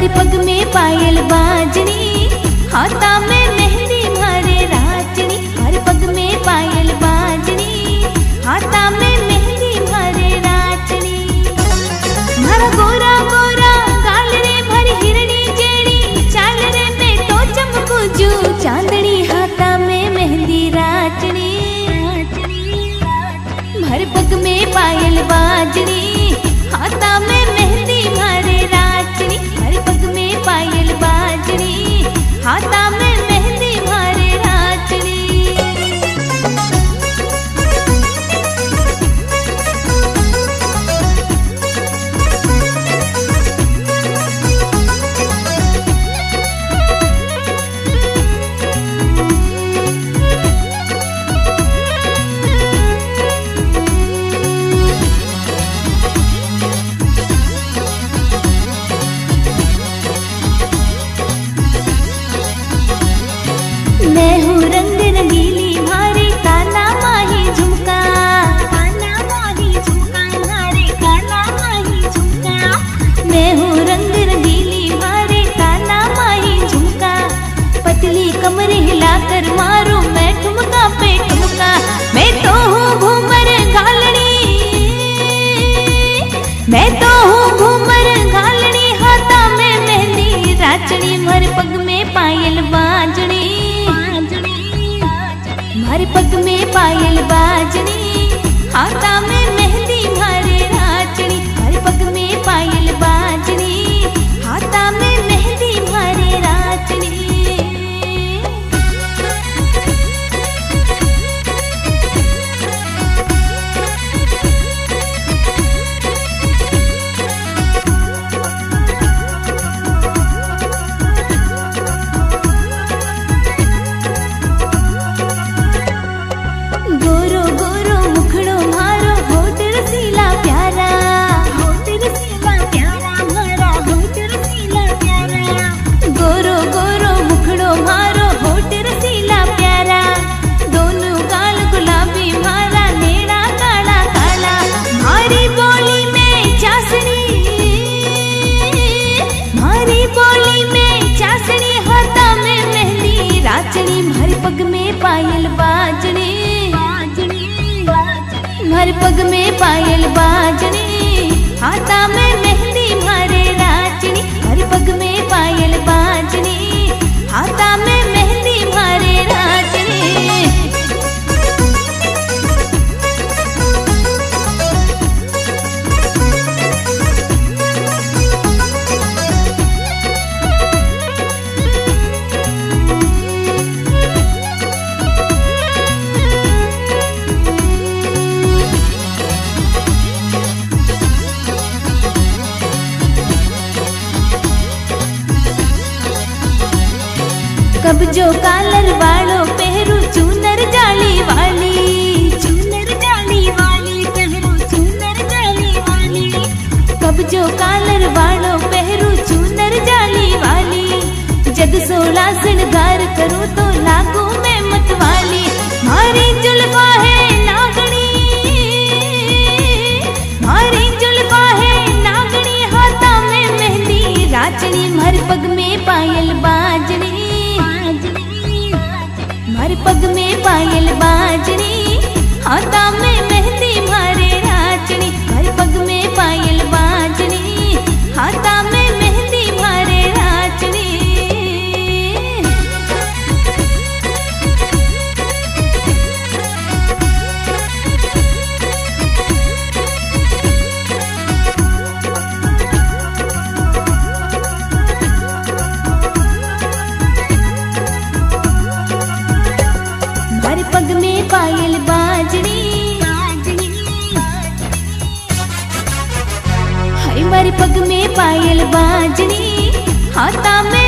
पग में पायल बाजनी, हाथा में मेहंदी मारे राचनी। हर पग में पायल बाजनी, हाथा में मेहंदी मारे राचनी। मारा गोरा गोरा गाल रे भरी हिरणी जेड़ी, चाल रे मैं तो चमकू जू चांदनी। हाथा में मेहंदी राचनी, हर पग में पायल बाजनी, हाथा में मेहंदी मारे राचनी। हर पग में पायल बाजनी, हाथा में मेहंदी मारे राचनी। मैं हूँ रंग रंगीली मारे काला माही झुमका, काला माही झुमका मारे काला माही झुमका। मैं हूँ रंग रंगीली मारे काला माही झुमका, पतली कमर हिलाकर मारूं मैं ठुमका पे ठुमका। मैं तो हूँ घूमर घालनी, मैं तो हूँ घूमर घालनी, हाथा में मेहंदी राचनी। हर पग में पायल बाजनी, हर पग में पायल बाजनी, हाथा में मेहंदी मारे राचनी। हर पग में पायल बाजनी, हाथा में मेहंदी मारे राचनी। गोरो गोरो मुखड़ो मारो होठ रसीला प्यारा, होठ रसीला प्यारा मारा होठ रसीला प्यारा। गोरो गोरो मुखड़ो मारो होठ रसीला प्यारा, दोनों गाल गुलाबी मारा नेड़ा काला काला। मारी बोली में चासनी, मारी बोली में चासनी, हाथा में मेहंदी राचनी। हर पग में पायल बाजनी, हर पग में पायल बाजनी, हाथा में मेहंदी मारे राचनी। हर पग में पायल बाजनी, हाथा में मेहंदी मारे राचनी। कब जो कालर वालो पहरू चूनर जाली वाली, चूनर जाली वाली पहरू चूनर जाली वाली। कब जो कालर वालो पहरू चूनर जाली वाली, जद सोला सिंगार करूं तो लागू मैं मतवाली। मारी जुल्फा है नागनी, मारी जुल्फा है नागनी, हाथा में मेहंदी राचनी। हर पग में पायल बाजनी, हर पग में पायल बाजनी, हाथा में मेहंदी मारे राचनी। हर पग में पायल बाजनी, हाथा में मेहंदी मारे राचनी। हर पग में पायल बाजनी, हाय हर पग में पायल बाजनी, हाथा में